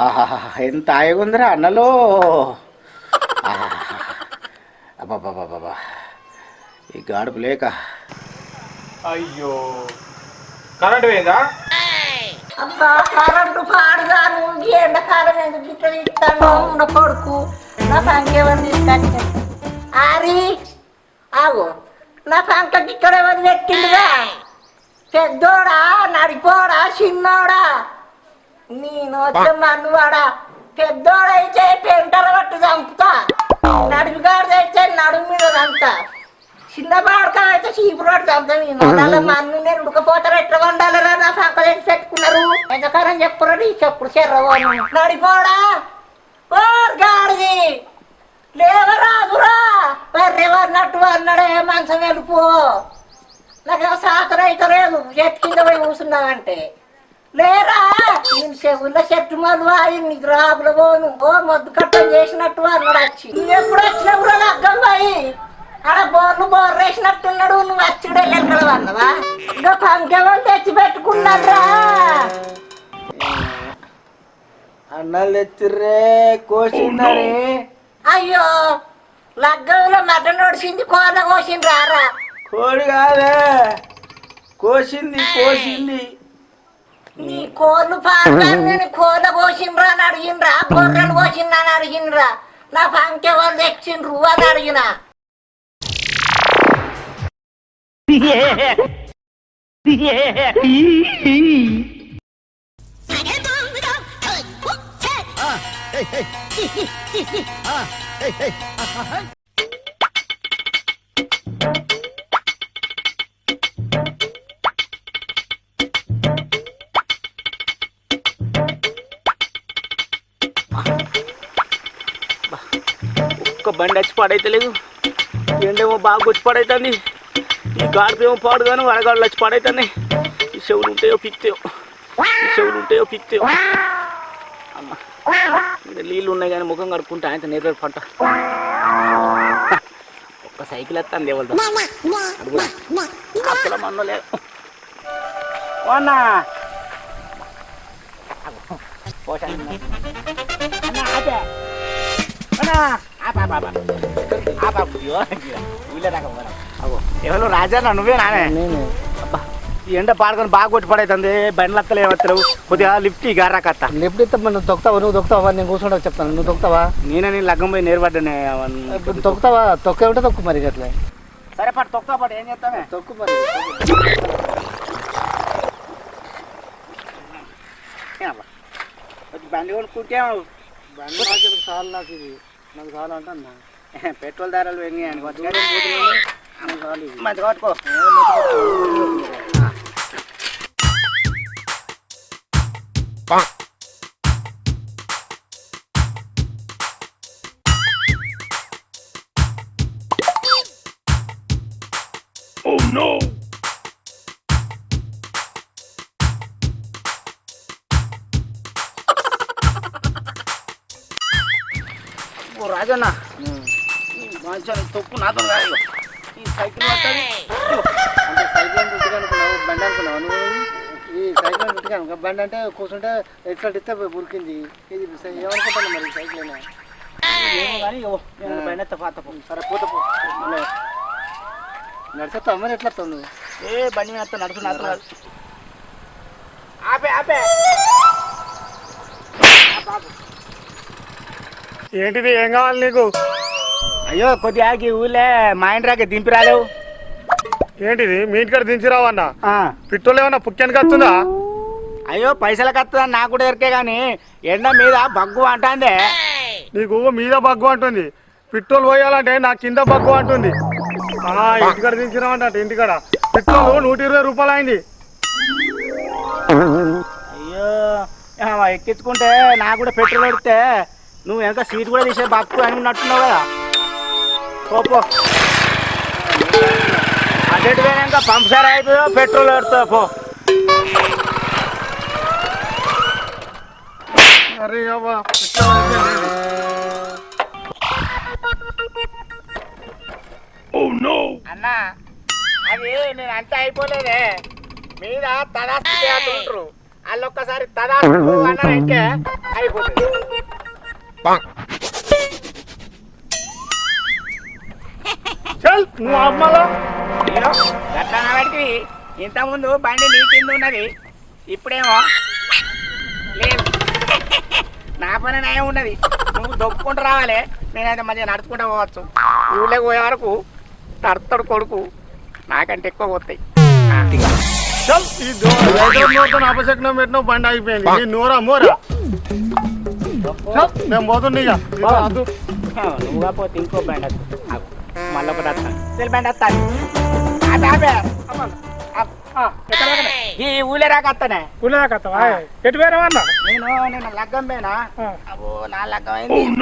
ఆహా, ఎంత హాయిగుందిరా అన్నలో. అబ్బాబాబాబా, ఈ గాడుపు లేక. అయ్యో కరెంట్ పోయిందా? అబ్బా కరెంటు పాడుగాను ఎండాకాలం ఎందుకు ఇట్లా ఇస్తాను ఉన్న కొడుకు నా సంఖ్యవని తీసుకొచ్చి ఆరి ఆగు నా సంఖ్యకి ఇక్కడ ఎవరు పెట్టిండుగా పెద్దోడా నడిపోడా చిన్నోడా నేను వచ్చే మన్నువాడా పెద్దోడైతే పెంటలు పట్టి చంపుతా నడుపుగాడిదైతే నడుము మీద చంపుతా చిన్న బాడకం అయితే చీపురు పట్టి చంపుతా నేను మన్ను నేను ఉడకపోతారు ఎట్లా వండాలరా నా సంఖ్య తెచ్చి పెట్టుకున్నారు ఎంతకాలం చెప్పురా నీ చెప్పుడు చెర్రవాను నడిపోడా గాడిది లేవరాదురా వర్రెవన్నట్టు అన్నాడే మంచం వెళ్ళిపో నాకేమో సాకర అయితే లేదు చెట్టు కింద పోయి కూర్చున్నావంటే లేరా నేను చెవుల్లో చెట్టు మలువా నీకు రాబుల పోను ఓ మొద్దు కట్టం చేసినట్టు అన్నాడు వచ్చి నువ్వు ఎప్పుడు వచ్చినప్పుడు లగ్గం పోయి ఆడ బోర్లు వేసినట్టున్నాడు నువ్వు వచ్చిడే లెక్కలు అన్నవా ఇంకా పంకెవరు తెచ్చి పెట్టుకున్నారా అన్నాలు తెచ్చిర్రే కోసిందని. అయ్యో లగ్గంలో మటన్ నడిచింది కోళ్ళ కోసింది రారా కోడి కాదే, కోసింది కోసింది. నీ కోళ్ళు పాడతాను నేను కోళ్ళ కోసిండ్రా అని అడిగినరా గొర్రెలు కోసిండ్రా అని అడిగినరా నా పంకెవరు తెచ్చిండ్రు అని అడిగినా ఒక్క బండి వచ్చి పాడైతలేదు, ఎండేమో బాగా వచ్చి పాడైతుంది, ఈ గాడిపేమో పాడుగాను వడగాళ్ళు వచ్చి పాడైతున్నాయి. ఈ చెవులు ఉంటాయో పిక్తాయో, ఈ చెవులు ఉంటాయో పిక్తాయో. అమ్మ నీళ్ళు ఉన్నాయి కానీ ముఖం కడుక్కుంటే ఆయన నేర్వేరు పంట. ఒక్క సైకిల్ వస్తాను ఎవరితో అడుగుదా అసలు మన్న లేదు అన్నా ఎవరు రాజా నువ్వే నానే అబ్బా ఈ ఎండ పాడుకొని బాగా కొట్టి పడైతుంది బండ్లు అత్తలు ఏమత్తలేవు కొద్దిగా లిఫ్ట్ గారా కత్త లిఫ్ట్ ఇస్తే నువ్వు తొక్కుతావా నువ్వు తొక్కుతావా నేను కూర్చుంటా చెప్తాను నువ్వు తొక్కుతావా నేను లగ్గం పోయి నేర్పడ్డానే తొక్కుతావా తొక్కే ఉంటే తొక్కు మరి అట్లా సరే పాటు తొక్తా పాటు ఏం చేస్తామే తొక్కు మరి బండి కొనుక్కుంటే బండి నాకు చాలు నాకు ఇది నాకు చాలు అంటే అన్నా పెట్రోల్ ధరలు పెరిగాయి మంచి కొట్టుకో Oh no! ఓ రాజన్న మంచిగా తొక్కు నాతో కాదు ఈ సైకిల్ పట్టాలి అంటే సైకిల్ ఇంటికి అనుకున్నావు బండి అనుకున్నావు నువ్వు ఈ సైకిల్ ఇంటికి అనుకో బండి అంటే కూర్చుంటే ఎక్సల్ట్ ఇస్తే ఉరికింది ఇది ఏమనుకుంటాను మరి సైకిల్ అయినా ఏమో కానీ బండి ఎత్త పాత సరే పోతే పో నడిచేస్తా అమ్మని ఎట్లా వస్తావు నువ్వు ఏ బండి మీద వస్తా నడుచు నాతో కాదు ఆపే ఆపే ఏంటిది ఏం కావాలి నీకు? అయ్యో కొద్దిగా ఆగి ఊళ్ళే మా ఇంటి దింపి రాలేవు. ఏంటిది మీ ఇంటికాడ దించిరావన్నా? పిట్టోలు ఏమన్నా పుక్కానికి వస్తుందా? అయ్యో పైసలకు వస్తుందని నాకు కూడా ఎరికే కానీ ఎండ మీద బగ్గు అంటాందే. నీకు మీద బగ్గు అంటుంది, పిట్టోలు పోయాలంటే నా కింద బగ్గు అంటుంది. ఇంటికాడ దించిరావంట ఇంటికాడ పిట్టోలు 120 రూపాయలు అయింది. అయ్యో ఎక్కించుకుంటే నాకు కూడా పెట్రోల్ పెడితే నువ్వు ఎంత సీట్ కూడా తీసే బక్కు అని ఉన్నట్టున్నావు కదా. పో అటు పోయినాక పంప్సర్ అయిపోయో పెట్రోల్ పెడతావు పో. అరే అన్నా అది నేను అంటే అయిపోలేదే మీద తదాస్తుంటారు వాళ్ళు ఒక్కసారి తదా అన్నారంటే అయిపోతుంది. చల్ నువ్వు అమ్మలో గట్లా వాడికి ఇంతకుముందు బండి నీ కింద ఉన్నది, ఇప్పుడేమో లేదు. నా పని నయం ఉన్నది, నువ్వు దొప్పుకుంటూ రావాలి, నేనైతే మంచిగా నడుచుకుంటూ పోవచ్చు. ఊళ్ళోకి పోయే వరకు తడతాడు కొడుకు, నాకంటే ఎక్కువ పోతాయి. చల్ ఈ నోరుతో అపశకునం పెట్టినావు, బండి అయిపోయింది. నీ నోరా మోరా నేను పోతుండే ఇక. నువ్వుగా పోతే ఇంకో బండి వస్తుంది, మళ్ళీ ఒకటి వస్తాను బండి వస్తాను. ఈ ఊళ్ళో రాకస్తానే. ఊళ్ళో రాకస్తావా? ఎటు వేరే అన్న నేను లగ్గం పోయినా, అబ్బో నా లగ్గం అయింది.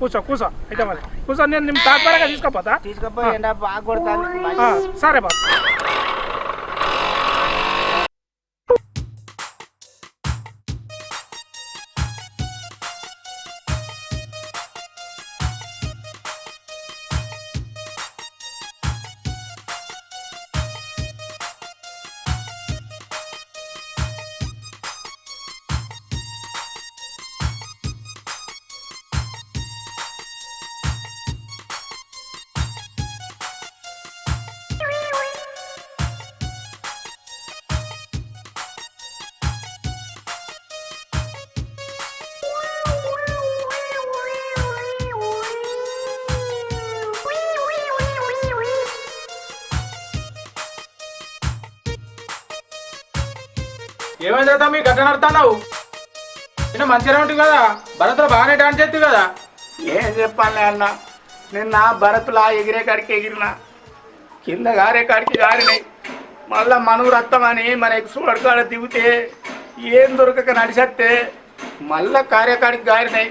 కూర్చో కూర్చో అయితే మరి కూర్చో, నేను తాత్పరంగా తీసుకోపోతా. తీసుకుపోయి ఎండ బాగా కొడతాను. సరే బాబు. ఏమైందా మీ గట్ట నడుతున్నావు? నిన్న మంచిగా ఉంటుంది కదా, భరత్లో బాగానే డాన్స్ చేస్తుంది కదా. ఏం చెప్పాలి అన్న, నిన్న భరత్లా ఎగిరే కాడికి ఎగిరిన, కింద గారే కాడికి గారినాయి. మళ్ళా మనూరు రక్తమని మన ఎక్స్పోర్ట్ కాడ దిగితే ఏం దొరకక నడిచేస్తే మళ్ళా కార్యకాడికి గారినాయి.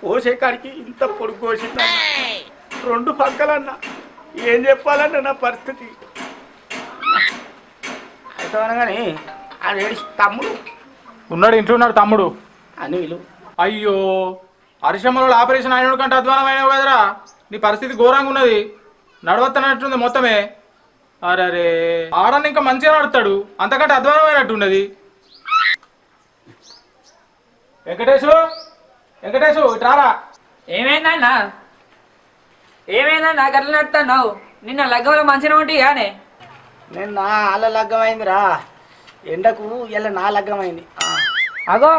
పోసే కాడికి ఇంత పొడుగు కోసిందన్న, రెండు పక్కలన్న. ఏం చెప్పాలన్న నా పరిస్థితి. అయితే అనగాని ఆడేడి తమ్ముడు ఉన్నాడు, ఇంట్లో ఉన్నాడు తమ్ముడు అని వీళ్ళు. అయ్యో హరిశమ్మలో ఆపరేషన్ అయిన కంటే అధ్వానం అయినావు కదరా, నీ పరిస్థితి ఘోరంగా ఉన్నది, నడవత్తనట్టుంది మొత్తమే. అరే ఆడని ఇంకా మంచిగా నడుస్తాడు, అంతకంటే అధ్వానం అయినట్టున్నది. వెంకటేశు వెంకటేశు ఇట్రారా. ఏమైందన్నా ఏమైందన్నా గట్ల నడుతున్నావు? నిన్న లగ్గంలో మంచిగా ఉంటాయి కానీ నిన్న వాళ్ళ లగ్గం అయిందిరా, ఎండకు ఇలా నా లగ్గం అయింది. అగో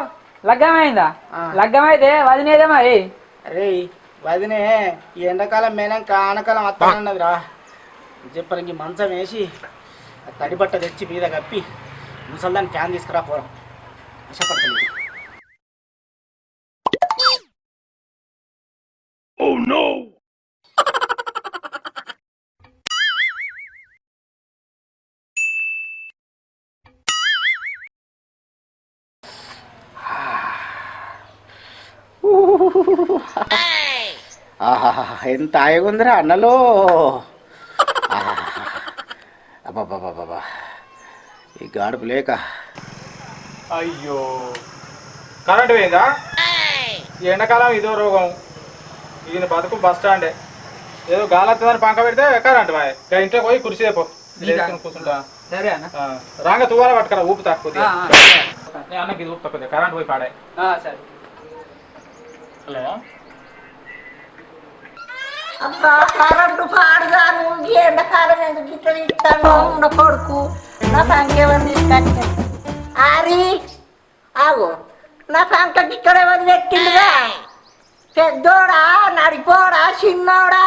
లగ్గమైందా? లగ్గం అయితే వదినేదే మరి. అరే వదినే ఈ ఎండాకాలం మేనాక ఆనకాలం వస్తానన్నదిరా. చెప్పడానికి మంచం వేసి తడిబట్ట తెచ్చి మీద కప్పి ముసల్దాన్ని ఫ్యాన్ తీసుకురా పోవడం ఇష్టపడతలేదు. ఆహా ఎంత హాయిగుందిరా అన్నలో. అబ్బాబాబాబా ఈ గాడుపు లేక. అయ్యో కరెంట్ పోయిందా? ఈ ఎండాకాలం ఇదో రోగం, ఈయన బతుకు బస్ స్టాండే. ఏదో గాలత్తదని పంక పెడితే కరెంట్ బాయ్. ఇంట్లో పోయి కుర్చీ తెపో, కూర్చుంటా. సరే అన్న. రాంగ తువ్వాల పట్టుకరా, ఊపుతా కొద్దిగా. అన్నకి ఇది ఊపుతా కొద్దిగా, కరెంట్ పోయి పాడే. సరే. హలో అబ్బా కరెంటు పాడుగా నువ్వు ఎండాకాలం ఎందుకు ఇట్లా ఇస్తాను ఉన్న కొడుకు. నా సంఖ్య ఎవరు తీసుకొచ్చాను? ఆరి ఆగు, నా సంఖ్యకి ఇక్కడ ఎవరు పెట్టిండుగా? పెద్దోడా నడిపోడా చిన్నోడా?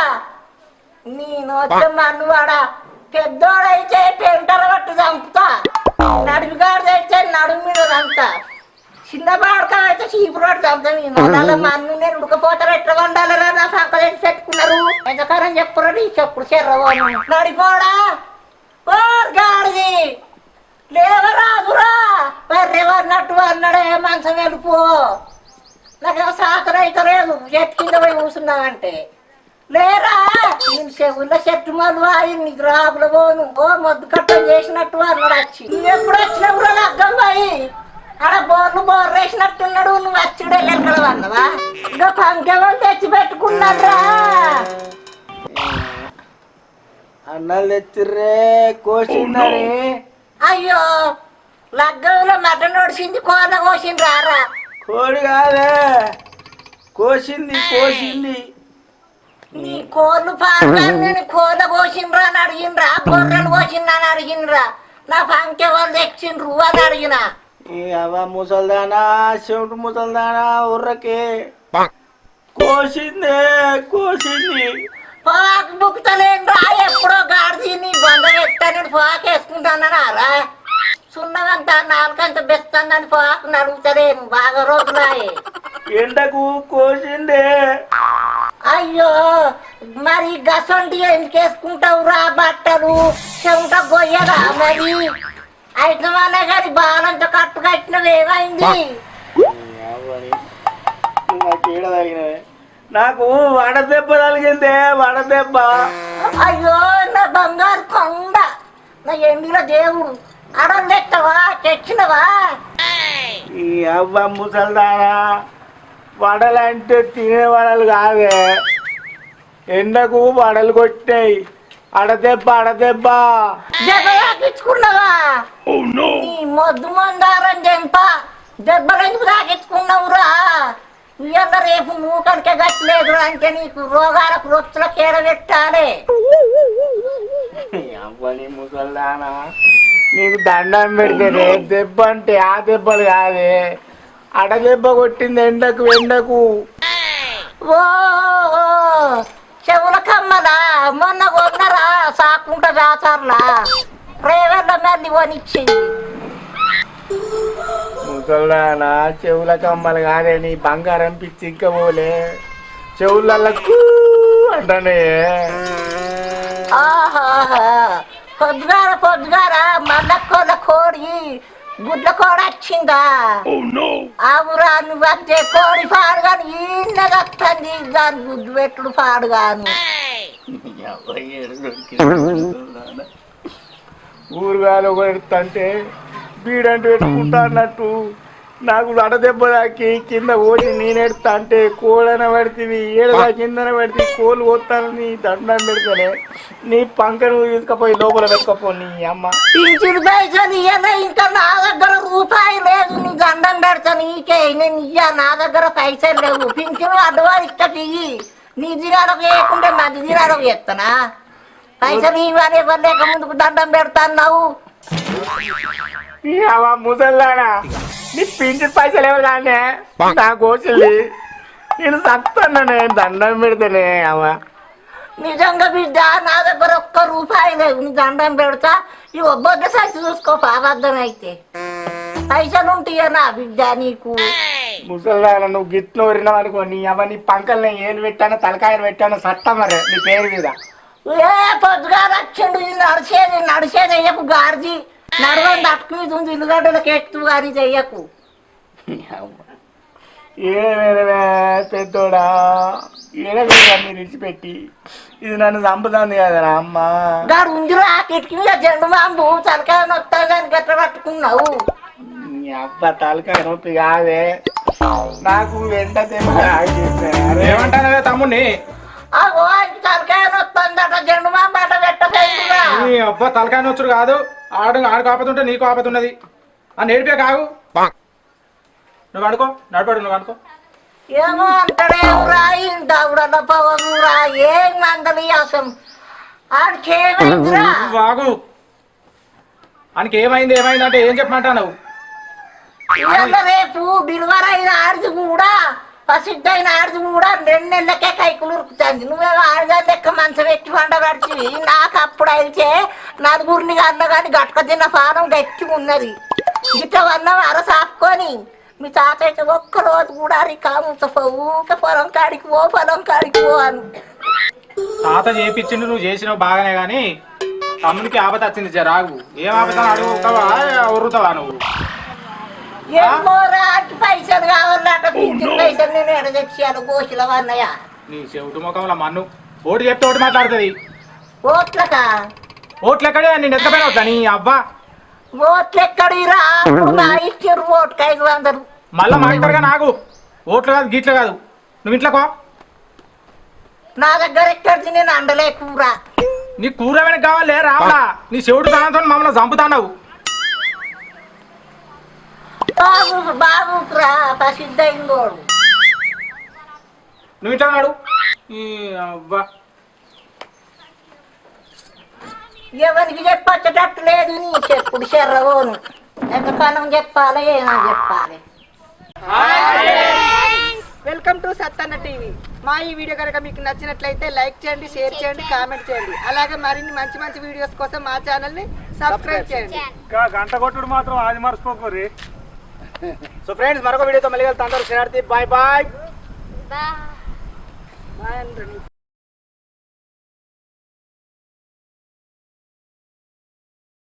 నేను వచ్చే మన్నువాడా? పెద్దోడైతే పెంటర పట్టు చంపుతా, నడిపిగాడితే నడుము మీద చంపుతా, చిన్న బాడకం అయితే చీపురు పట్టు చంపుతా. నేను మన్ను నేను ఉడకపోతారు ఎట్లా వండాలరా? నా సంఖ తెచ్చి పెట్టుకున్నారు, ఎంతకాలం చెప్పురా నీ చెప్పుడు చెర్రవోను. నడిపోడా ఓ గాడిది లేవరాదురా, బర్రెవన్నట్టు అన్నాడే మంచం వెళ్ళిపో. నాకేమో సాకర అయితే లేదు, చెట్టు కింద పోయి కూర్చున్నావంటే లేరా. నేను చెవుల్లో చెట్టు మలువా, నీకు రాకులు పోను. ఓ మొద్దు కట్టం చేసినట్టు అన్నాడు వచ్చి. నువ్వు ఎప్పుడు వచ్చినప్పుడు లగ్గం పోయి ఆడ బోర్లు వేసినట్టున్నాడు. నువ్వు వచ్చుడే లెక్కల వన్నవా? ఇంకా పంకెవరు తెచ్చి పెట్టుకున్నారా? అన్నలు తెచ్చిర్రే కోసిందని. అయ్యో లగ్గంలో మటన్ నడిచింది కోళ్ళ కోసింది రారా కోడి కాదే కోసింది నీ కోళ్ళు పాడుగాను నేను కోళ్ళ కోసిండ్రా అని అడిగినరా గొర్రెలు కోసిండ్రా అని అడిగినరా నా పంకె వాళ్ళు తెచ్చిండ్రు అని అడిగిన ఈ అవ్వ ముసల్దానా చెవిటి ముసల్దానా ఉర్రకే కోసింది పాకు బుక్కుతలేండ్రా ఎప్పుడో గాడిది నీ బంద పెట్టాను పాకు వేసుకుంటానరా రా సున్నగంత నాలుగంత బెస్తందని పాకు నడుగుతలేను బాగా రోజులాయే ఎండకు కోసిందే అయ్యో మరి గసంటి ఎందుకు వేసుకుంటావు రా బట్టలు చెమట గొయ్యరా మరి అయితే మన కానీ బాలంత కట్టు కట్టినవి ఏమైంది కీడ తగినవే నాకు వడదెబ్బ తగిలిందే వడదెబ్బ అయ్యో నా బంగారు కొండ నా ఎండిలో దేవుడు అడం తెచ్చవా తెచ్చినవా ఈ అవ్వ ముసల్దానా వడలంటే తినే వడలు కాదే ఎండకు వడలు కొట్టాయి అడదెబ్బ దెబ్బ తాకించుకున్నావా నీ మొద్దు మందారం జంప దెబ్బలు ఎందుకు తాకించుకున్నావురా ఇవాళ రేపు నువ్వు కనుక గట్లేదు అంటే నీకు రోగాలకు రొచ్చుల కేడ పెట్టాలి అవ్వని ముసల్దానా నీకు దండం పెడితేనే దెబ్బ అంటే ఆ దెబ్బలు కాదే అడదెబ్బ కొట్టింది ఎండకు ఓ చెవుల కమ్మలా మొన్న కొన్నరా సాకుంట జాతరలా రేవెళ్ళ మళ్ళీ కొనిచ్చింది ముసల్దానా చెవుల కమ్మలు కాదే నీ బంగారం పిచ్చి ఇంకా పోలే చెవులకు అంటానే ఆహాహా పొద్దుగార మల్లకొల్ల కోడి గుడ్ల కోడి వచ్చిందా ఆవురా నువ్వు అంతే కోడి పాడుగాను ఈయనగత్తంది దాని గుడ్డు పెట్టుడు పాడుగాను ఊరుగాలు కొడుతుంటే బీడంటే పెట్టుకుంటా అన్నట్టు నాకు అడదెబ్బ తాకి కింద ఓడి నేనెడతా అంటే కోడన పడితే ఏడదా కిందన పడితే కోళ్ళు పోతాను నీ దండం పెడతానే నీ పంక నువ్వు తీసుకపోయి లోపల పెట్టుకపో నీ అమ్మ పింఛను పైసలు ఇయ్యలే ఇంకా నా దగ్గర రూపాయి లేదు నీ దండం పెడతా నీకే నేను ఇయ్యా నా దగ్గర పైసలు లేవు పింఛను అడ్డవారు ఇక్కడ ఇయ్యి నీ దినాలకు వేయకుంటే మధ్య దినాలకు చేస్తానా పైసలు ఇవ్వాలి ఇవ్వలేక ముందుకు దండం పెడతాన్నావు నీ అమ్మ ముసల్లానా నీ పింఛన్ పైసలు ఎవరు కానీ నా కోసలి నేను సత్తానే దండం పెడతానే అమ్మ నిజంగా బిడ్డ నా దగ్గర ఒక్క రూపాయి లేవు నీ దండం పెడతా ఈ ఒబ్బొద్ద సంచి చూసుకో అబద్ధం అయితే పైసలు ఉంటాయా నా బిడ్డ నీకు ముసల్దాన నువ్వు గిట్లు వరినావు అనుకో నీ అమ్మ నీ పంకల్ని ఏలు పెట్టానో తలకాయలు పెట్టానో సత్తా మరి నీ పేరు మీద ఏ పొద్దుగా వచ్చిండు ఇది నడిచేది అయ్యకు గారిది నడవని తట్టుకు మీద ఉంది ఇల్లుగడ్డలకు ఎక్కువ గారి చెయ్యకు ఏడవేరే పెద్దోడా ఏడవేరా మీరు ఇడిచిపెట్టి ఇది నన్ను చంపుతుంది కదరా అమ్మ గాడు ఉందిరా కిటికీ మీద జెండు మాంబు తలకాయ నొత్తా కానీ గట్ల పట్టుకున్నావు నీ అబ్బ తలకాయ నొప్పి కాదే నాకు వెంట ఏమంటానవే తమ్ముడిని అగో ఆయనకి తలకాయ నొత్తుందట జెండు మాంబు అట పెట్టలేదురా నీ అబ్బా తలకాయ నొచ్చుడు కాదు ఆడు కాపతుంటే నీకు ఆపతున్నది అని నేర్పే కావు నువ్వు అనుకో నడపడు నువ్వు అనుకో ఏమో అంటాడేవురా ఇంటావుడన్న పవనురా ఏం మందలి అసలు ఆడికేమైందిరా బాగు ఆయనకి ఏమైంది అంటే ఏం చెప్పమంటా నువ్వు ఇవాళ రేపు డెలివరీ అయిన ఆడిది కూడా ప్రసిద్ధైన ఆడిది కూడా 2 నెలలకే కైకులు ఉరుకుతుంది నువ్వేమో ఆడిదాని లెక్క మంచం ఎక్కి పండబడిచివి నాకు అప్పుడు అయితే నలుగురిని అన్న కానీ గట్క తిన్న పానం గట్టి ఉన్నది గిట్ట వన్నం అరసాపుకొని మీ తాత అయితే ఒక్కరోజు కూడా ఊక పొలం కాడికి పో అని తాత చేపించిండు నువ్వు చేసినావు బాగానే కానీ తమ్మునికి ఆపత వచ్చింది జరాగు ఏం ఆపత అడుగుతావా ఉరుతావా నువ్వు ఏమో రాకి పైసలు కావాలట పింఛన్ పైసలు నేను ఎడ తెచ్చాను గోషుల అన్నయ్య నీ చెవిటి ముఖంలో మన్ను ఓటు చెప్తే ఓటు మాట్లాడుతుంది ఓట్లకా ఓట్లెక్కడే నేను ఎత్తపోయినా వద్దా నీ అబ్బా ఓట్లు ఎక్కడిరా నా ఇచ్చారు ఓటుకు 500 మళ్ళా మాట్లాడగా నాకు ఓట్లు కాదు గీట్లు కాదు నువ్వు ఇంట్లోకో నా దగ్గర ఎక్కడిది నేను అండలే కూర నీ కూర వెనక కావాలి రావడా నీ చెవుడు దాంతో మమ్మల్ని చంపుతావు బాగురా ప్రసిద్ధైందోడు. నువ్వు ఇంట్లో నాడు ఈ అవ్వా ఎవరికి చెప్పొచ్చేటట్టు లేదు నీ చెప్పుడు చెర్రగోను. ఎంతకాలం చెప్పాలి ఏమో చెప్పాలి. Welcome to Sattanna TV. మా ఈ వీడియో కనుక మీకు నచ్చినట్లయితే లైక్ చేయండి, షేర్ చేయండి, కామెంట్ చేయండి. అలాగే మరిన్ని మంచి మంచి వీడియోస్ కోసం మా ఛానల్ని సబ్స్క్రైబ్ చేయండి. ఇంకా గంట కొట్టుడు మాత్రం అది మర్చిపోకూరి. సో ఫ్రెండ్స్ మరొక వీడియోతో మళ్ళీ వెళ్తాం. అందరూ బాయ్ బాయ్. బాయ్ అండి.